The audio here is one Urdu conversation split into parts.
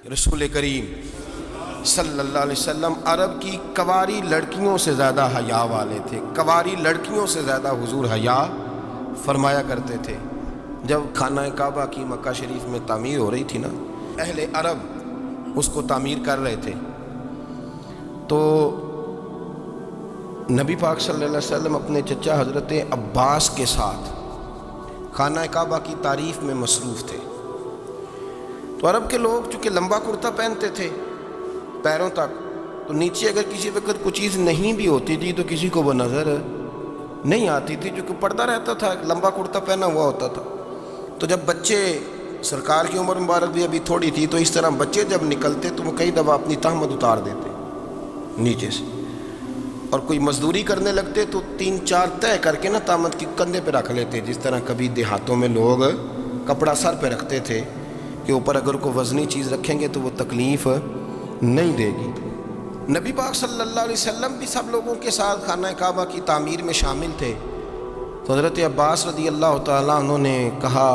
رسول کریم صلی اللہ علیہ وسلم عرب کی کواری لڑکیوں سے زیادہ حیا والے تھے. کواری لڑکیوں سے زیادہ حضور حیا فرمایا کرتے تھے. جب خانہ کعبہ کی مکہ شریف میں تعمیر ہو رہی تھی نا، اہل عرب اس کو تعمیر کر رہے تھے، تو نبی پاک صلی اللہ علیہ وسلم اپنے چچا حضرت عباس کے ساتھ خانہ کعبہ کی تعریف میں مصروف تھے. تو عرب کے لوگ چونکہ لمبا کرتا پہنتے تھے پیروں تک، تو نیچے اگر کسی وقت کوئی چیز نہیں بھی ہوتی تھی تو کسی کو وہ نظر نہیں آتی تھی، چونکہ پردہ رہتا تھا، لمبا کرتا پہنا ہوا ہوتا تھا. تو جب بچے، سرکار کی عمر مبارک بھی ابھی تھوڑی تھی، تو اس طرح بچے جب نکلتے تو وہ کئی دفعہ اپنی تہمت اتار دیتے نیچے سے، اور کوئی مزدوری کرنے لگتے تو 3-4 طے کر کے نا تہمت کی کندھے پہ رکھ لیتے. جس طرح کبھی دیہاتوں میں لوگ کپڑا سر پہ رکھتے تھے کہ اوپر اگر کوئی وزنی چیز رکھیں گے تو وہ تکلیف نہیں دے گی. نبی پاک صلی اللہ علیہ وسلم بھی سب لوگوں کے ساتھ خانہ کعبہ کی تعمیر میں شامل تھے. تو حضرت عباس رضی اللہ تعالیٰ عنہ نے کہا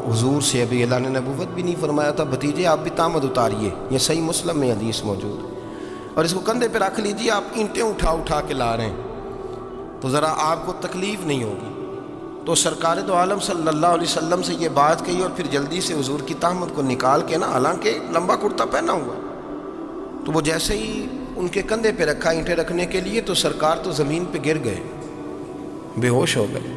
حضور سے، ابھی اعلان نبوت بھی نہیں فرمایا تھا، بھتیجے آپ بھی تہمت اتاریے، یہ صحیح مسلم میں حدیث موجود ہے، اور اس کو کندھے پہ رکھ لیجیے، آپ اینٹیں اٹھا اٹھا کے لا رہے ہیں تو ذرا آپ کو تکلیف نہیں ہوگی. تو سرکار دو عالم صلی اللہ علیہ وسلم سے یہ بات کہی، اور پھر جلدی سے حضور کی تہمت کو نکال کے نا، حالانکہ لمبا کرتا پہنا ہوا، تو وہ جیسے ہی ان کے کندھے پہ رکھا اینٹیں رکھنے کے لیے، تو سرکار تو زمین پہ گر گئے، بے ہوش ہو گئے،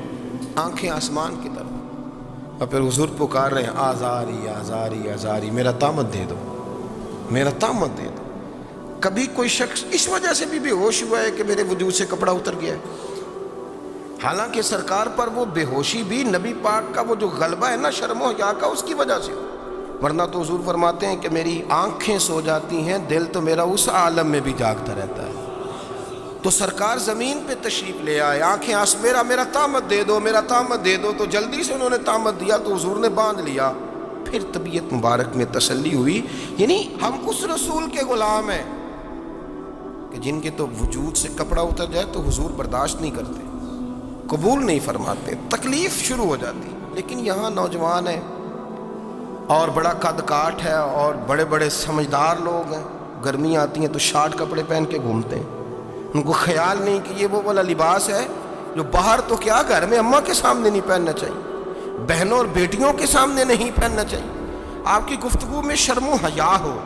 آنکھیں آسمان کی طرف، اور پھر حضور پکار رہے ہیں آزاری آزاری آزاری، میرا تہمت دے دو، میرا تہمت دے دو. کبھی کوئی شخص اس وجہ سے بھی بے ہوش ہوا ہے کہ میرے وجود سے کپڑا اتر گیا ہے؟ حالانکہ سرکار پر وہ بے ہوشی بھی نبی پاک کا وہ جو غلبہ ہے نا شرم و حیا کا، اس کی وجہ سے، ورنہ تو حضور فرماتے ہیں کہ میری آنکھیں سو جاتی ہیں، دل تو میرا اس عالم میں بھی جاگتا رہتا ہے. تو سرکار زمین پہ تشریف لے آئے، آنکھیں میرا تہمت دے دو، میرا تہمت دے دو. تو جلدی سے انہوں نے تہمت دیا تو حضور نے باندھ لیا. پھر طبیعت مبارک میں تسلی ہوئی، یعنی ہم اس رسول کے غلام ہیں کہ جن کے تو وجود سے کپڑا اتر جائے تو حضور برداشت نہیں کرتے، قبول نہیں فرماتے، تکلیف شروع ہو جاتی. لیکن یہاں نوجوان ہیں اور بڑا قد کاٹ ہے اور بڑے بڑے سمجھدار لوگ ہیں، گرمی آتی ہیں تو شارٹ کپڑے پہن کے گھومتے ہیں. ان کو خیال نہیں کہ یہ وہ والا لباس ہے جو باہر تو کیا گھر میں اماں کے سامنے نہیں پہننا چاہیے، بہنوں اور بیٹیوں کے سامنے نہیں پہننا چاہیے. آپ کی گفتگو میں شرم و حیا ہو،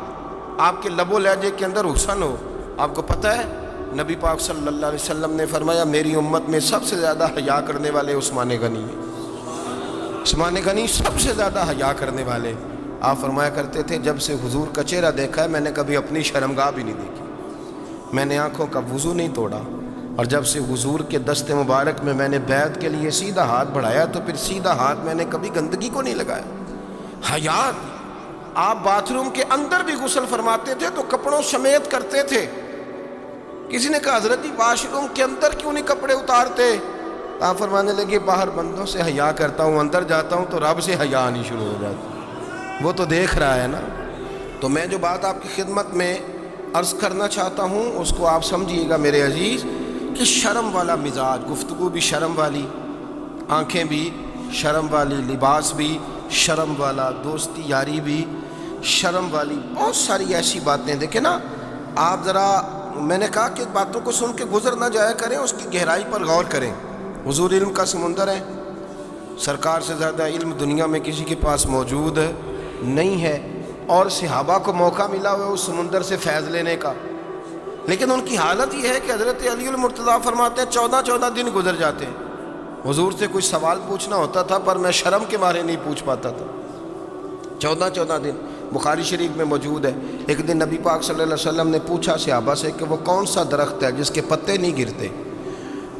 آپ کے لب و لہجے کے اندر حسن ہو. آپ کو پتہ ہے نبی پاک صلی اللہ علیہ وسلم نے فرمایا میری امت میں سب سے زیادہ حیا کرنے والے عثمان غنی ہیں. عثمان غنی سب سے زیادہ حیا کرنے والے. آپ فرمایا کرتے تھے جب سے حضور کا چہرہ دیکھا ہے میں نے کبھی اپنی شرمگاہ بھی نہیں دیکھی، میں نے آنکھوں کا وضو نہیں توڑا، اور جب سے حضور کے دست مبارک میں نے بیعت کے لیے سیدھا ہاتھ بڑھایا تو پھر سیدھا ہاتھ میں نے کبھی گندگی کو نہیں لگایا. حیا. آپ باتھ روم کے اندر بھی غسل فرماتے تھے تو کپڑوں سمیت کرتے تھے. کسی نے کہا حضرت واش روم کے اندر کیوں نہیں کپڑے اتارتے؟ آپ فرمانے لگے باہر بندوں سے حیا کرتا ہوں، اندر جاتا ہوں تو رب سے حیا آنی شروع ہو جاتی، وہ تو دیکھ رہا ہے نا. تو میں جو بات آپ کی خدمت میں عرض کرنا چاہتا ہوں اس کو آپ سمجھیے گا میرے عزیز، کہ شرم والا مزاج، گفتگو بھی شرم والی، آنکھیں بھی شرم والی، لباس بھی شرم والا، دوستی یاری بھی شرم والی، بہت ساری ایسی باتیں. دیکھیں نا آپ ذرا، میں نے کہا کہ باتوں کو سن کے گزر نہ جایا کریں، اس کی گہرائی پر غور کریں. حضور علم کا سمندر ہے، سرکار سے زیادہ علم دنیا میں کسی کے پاس موجود نہیں ہے، اور صحابہ کو موقع ملا ہوا ہے اس سمندر سے فیض لینے کا. لیکن ان کی حالت یہ ہے کہ حضرت علی المرتضیٰ فرماتے ہیں 14 دن گزر جاتے ہیں. حضور سے کوئی سوال پوچھنا ہوتا تھا پر میں شرم کے مارے نہیں پوچھ پاتا تھا. 14 دن بخاری شریف میں موجود ہے. ایک دن نبی پاک صلی اللہ علیہ وسلم نے پوچھا صحابہ سے کہ وہ کون سا درخت ہے جس کے پتے نہیں گرتے،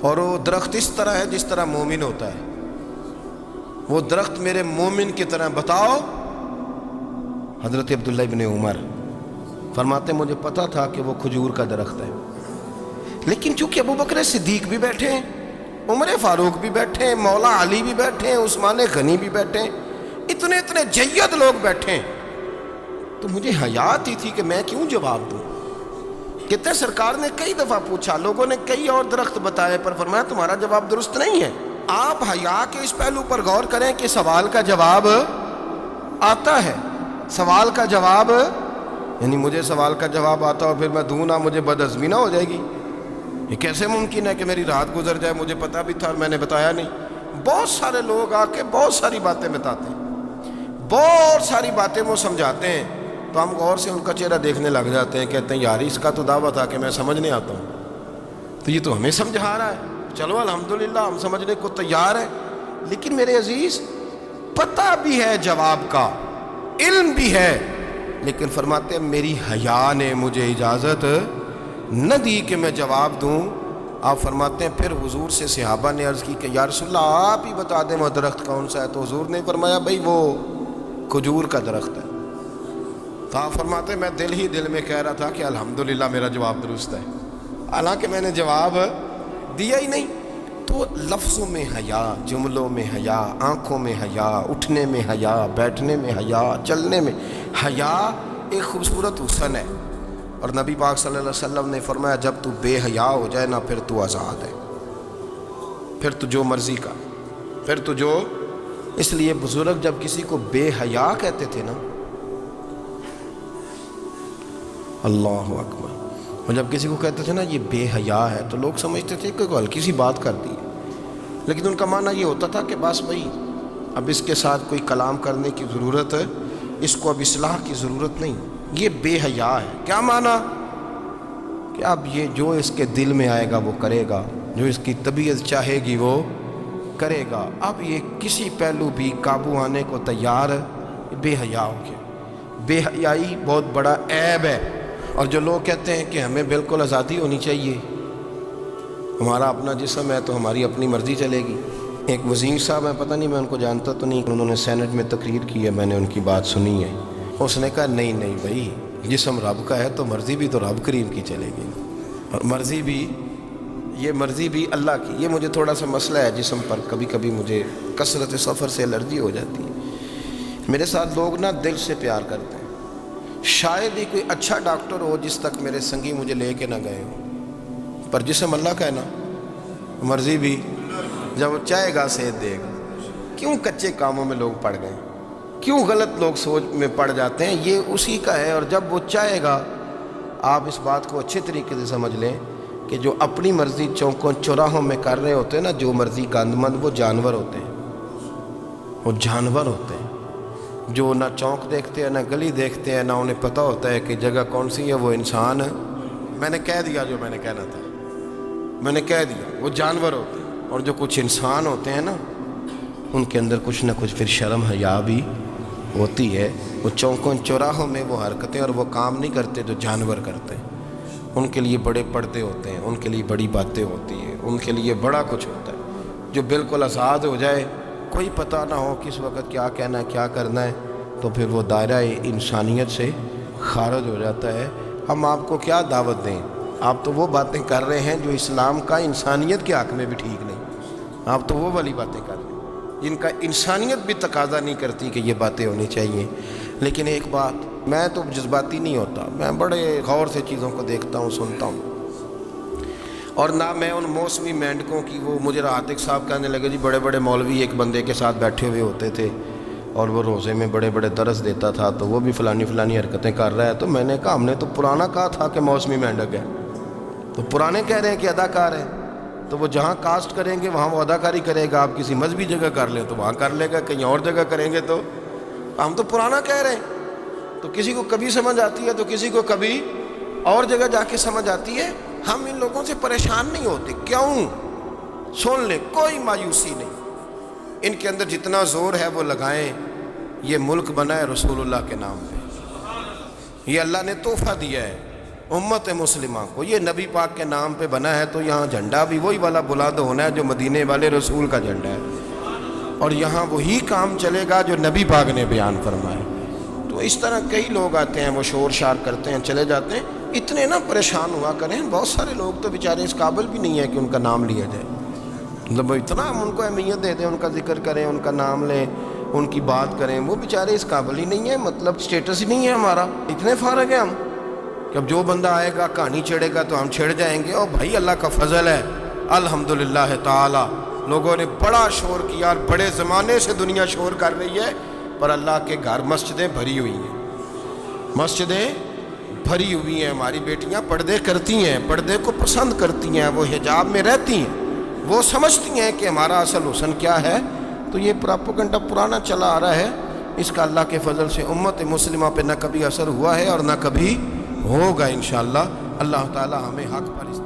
اور وہ درخت اس طرح ہے جس طرح مومن ہوتا ہے، وہ درخت میرے مومن کی طرح بتاؤ. حضرت عبداللہ ابن عمر فرماتے مجھے پتا تھا کہ وہ کھجور کا درخت ہے، لیکن چونکہ ابو بکر صدیق بھی بیٹھے ہیں، عمر فاروق بھی بیٹھے ہیں، مولا علی بھی بیٹھے ہیں، عثمان غنی بھی بیٹھے ہیں، اتنے جید لوگ بیٹھے ہیں، تو مجھے حیا آتی تھی کہ میں کیوں جواب دوں. کہتے سرکار نے کئی دفعہ پوچھا، لوگوں نے کئی اور درخت بتائے، پر فرمایا تمہارا جواب درست نہیں ہے. آپ حیا کے اس پہلو پر غور کریں کہ سوال کا جواب آتا ہے، سوال کا جواب یعنی مجھے سوال کا جواب آتا اور پھر میں دوں نہ، مجھے بدہضمی نہ ہو جائے گی؟ یہ کیسے ممکن ہے کہ میری رات گزر جائے، مجھے پتہ بھی تھا اور میں نے بتایا نہیں؟ بہت سارے لوگ آ کے بہت ساری باتیں بتاتے ہیں، بہت ساری باتیں وہ سمجھاتے ہیں، تو ہم غور سے ان کا چہرہ دیکھنے لگ جاتے ہیں، کہتے ہیں یار اس کا تو دعویٰ تھا کہ میں سمجھنے آتا ہوں، تو یہ تو ہمیں سمجھا رہا ہے، چلو الحمدللہ ہم سمجھنے کو تیار ہیں۔ لیکن میرے عزیز، پتہ بھی ہے جواب کا، علم بھی ہے، لیکن فرماتے ہیں میری حیا نے مجھے اجازت نہ دی کہ میں جواب دوں۔ آپ فرماتے ہیں پھر حضور سے صحابہ نے عرض کی کہ یا رسول اللہ آپ ہی بتا دیں وہ درخت کون سا ہے، تو حضور نے فرمایا بھئی وہ کھجور کا درخت ہے۔ تو آپ فرماتے ہیں میں دل ہی دل میں کہہ رہا تھا کہ الحمدللہ میرا جواب درست ہے، حالانکہ میں نے جواب دیا ہی نہیں۔ تو لفظوں میں حیا، جملوں میں حیا، آنکھوں میں حیا، اٹھنے میں حیا، بیٹھنے میں حیا، چلنے میں حیا ایک خوبصورت حسن ہے۔ اور نبی پاک صلی اللہ علیہ وسلم نے فرمایا جب تو بے حیا ہو جائے نا پھر تو آزاد ہے، پھر تو جو مرضی کا، پھر تو جو۔ اس لیے بزرگ جب کسی کو بے حیا کہتے تھے نا، اللہ اکبر، اور جب کسی کو کہتے تھے نا یہ بے حیا ہے تو لوگ سمجھتے تھے کہ کوئی ہلکی سی بات کر دی، لیکن ان کا معنی یہ ہوتا تھا کہ بس بھائی اب اس کے ساتھ کوئی کلام کرنے کی ضرورت ہے، اس کو اب اصلاح کی ضرورت نہیں، یہ بے حیا ہے۔ کیا معنی؟ کہ اب یہ جو اس کے دل میں آئے گا وہ کرے گا، جو اس کی طبیعت چاہے گی وہ کرے گا، اب یہ کسی پہلو بھی قابو آنے کو تیار ہے، بے حیا ہو گیا۔ بے حیائی بہت بڑا عیب ہے۔ اور جو لوگ کہتے ہیں کہ ہمیں بالکل آزادی ہونی چاہیے، ہمارا اپنا جسم ہے تو ہماری اپنی مرضی چلے گی۔ ایک وزیر صاحب ہیں، پتہ نہیں میں ان کو جانتا تو نہیں، انہوں نے سینٹ میں تقریر کی ہے، میں نے ان کی بات سنی ہے۔ اس نے کہا نہیں نہیں بھائی، جسم رب کا ہے تو مرضی بھی تو رب کریم کی چلے گی، اور مرضی بھی یہ مرضی بھی اللہ کی۔ یہ مجھے تھوڑا سا مسئلہ ہے جسم پر، کبھی کبھی مجھے کثرت سفر سے الرجی ہو جاتی ہے۔ میرے ساتھ لوگ نا دل سے پیار کرتے ہیں، شاید ہی کوئی اچھا ڈاکٹر ہو جس تک میرے سنگی مجھے لے کے نہ گئے ہوں، پر جسم اللہ کا ہے نا، مرضی بھی جب وہ چاہے گا صحت دے گا۔ کیوں کچے کاموں میں لوگ پڑ گئے، کیوں غلط لوگ سوچ میں پڑ جاتے ہیں؟ یہ اسی کا ہے، اور جب وہ چاہے گا، آپ اس بات کو اچھے طریقے سے سمجھ لیں کہ جو اپنی مرضی چوکوں چوراہوں میں کر رہے ہوتے ہیں نا، جو مرضی گند مند، وہ جانور ہوتے ہیں، وہ جانور ہوتے ہیں جو نہ چونک دیکھتے ہیں، نہ گلی دیکھتے ہیں، نہ انہیں پتہ ہوتا ہے کہ جگہ کون سی ہے۔ وہ انسان، میں نے کہہ دیا جو میں نے کہنا تھا، میں نے کہہ دیا، وہ جانور ہوتے ہیں۔ اور جو کچھ انسان ہوتے ہیں نا، ان کے اندر کچھ نہ کچھ پھر شرم حیا بھی ہوتی ہے۔ وہ چوکوں چوراہوں میں وہ حرکتیں اور وہ کام نہیں کرتے جو جانور کرتے ہیں۔ ان کے لیے بڑے پردے ہوتے ہیں، ان کے لیے بڑی باتیں ہوتی ہیں، ان کے لیے بڑا کچھ ہوتا ہے۔ جو بالکل آزاد ہو جائے، کوئی پتہ نہ ہو کس وقت کیا کہنا ہے کیا کرنا ہے، تو پھر وہ دائرہ انسانیت سے خارج ہو جاتا ہے۔ ہم آپ کو کیا دعوت دیں؟ آپ تو وہ باتیں کر رہے ہیں جو اسلام کا انسانیت کے حق میں بھی ٹھیک نہیں۔ آپ تو وہ والی باتیں کر رہے ہیں جن کا انسانیت بھی تقاضا نہیں کرتی کہ یہ باتیں ہونی چاہیے۔ لیکن ایک بات، میں تو جذباتی نہیں ہوتا، میں بڑے غور سے چیزوں کو دیکھتا ہوں، سنتا ہوں، اور نہ میں ان موسمی مینڈکوں کی۔ وہ مجھے راحت صاحب کہنے لگے جی بڑے بڑے مولوی ایک بندے کے ساتھ بیٹھے ہوئے ہوتے تھے اور وہ روزے میں بڑے بڑے درس دیتا تھا، تو وہ بھی فلانی فلانی حرکتیں کر رہا ہے۔ تو میں نے کہا ہم نے تو پرانا کہا تھا کہ موسمی مینڈک ہے، تو پرانے کہہ رہے ہیں کہ اداکار ہے، تو وہ جہاں کاسٹ کریں گے وہاں وہ اداکاری کرے گا۔ آپ کسی مذہبی جگہ کر لیں تو وہاں کر لے گا، کہیں اور جگہ کریں گے تو ہم تو پرانا کہہ رہے ہیں۔ تو کسی کو کبھی سمجھ آتی ہے تو کسی کو کبھی اور جگہ جا کے سمجھ آتی ہے۔ ہم ان لوگوں سے پریشان نہیں ہوتے، کیوں؟ سن لیں، کوئی مایوسی نہیں، ان کے اندر جتنا زور ہے وہ لگائیں۔ یہ ملک بنا ہے رسول اللہ کے نام پہ، یہ اللہ نے تحفہ دیا ہے امت مسلمہ کو، یہ نبی پاک کے نام پہ بنا ہے، تو یہاں جھنڈا بھی وہی والا بلند ہونا ہے جو مدینے والے رسول کا جھنڈا ہے، اور یہاں وہی کام چلے گا جو نبی پاک نے بیان فرمایا۔ تو اس طرح کئی لوگ آتے ہیں، وہ شور شار کرتے ہیں، چلے جاتے ہیں۔ اتنے نہ پریشان ہوا کریں، بہت سارے لوگ تو بیچارے اس قابل بھی نہیں ہے کہ ان کا نام لیا جائے، مطلب اتنا ہم ان کو اہمیت دے دیں، ان کا ذکر کریں، ان کا نام لیں، ان کی بات کریں، وہ بیچارے اس قابل ہی نہیں ہے، مطلب سٹیٹس ہی نہیں ہے ہمارا۔ اتنے فارغ ہیں ہم کہ اب جو بندہ آئے گا کہانی چھیڑے گا تو ہم چھیڑ جائیں گے۔ اور بھائی اللہ کا فضل ہے الحمدللہ تعالی، لوگوں نے بڑا شور کیا، اور بڑے زمانے سے دنیا شور کر رہی ہے، پر اللہ کے گھر مسجدیں بھری ہوئی ہیں، مسجدیں بھری ہوئی ہیں ہماری بیٹیاں، پردے کرتی ہیں، پردے کو پسند کرتی ہیں، وہ حجاب میں رہتی ہیں، وہ سمجھتی ہیں کہ ہمارا اصل حسن کیا ہے. تو یہ پراپوگنڈا پرانا چلا آ رہا ہے، اس کا اللہ کے فضل سے امت مسلمہ پہ نہ کبھی اثر ہوا ہے اور نہ کبھی ہوگا انشاءاللہ. اللہ تعالی ہمیں حق پر اس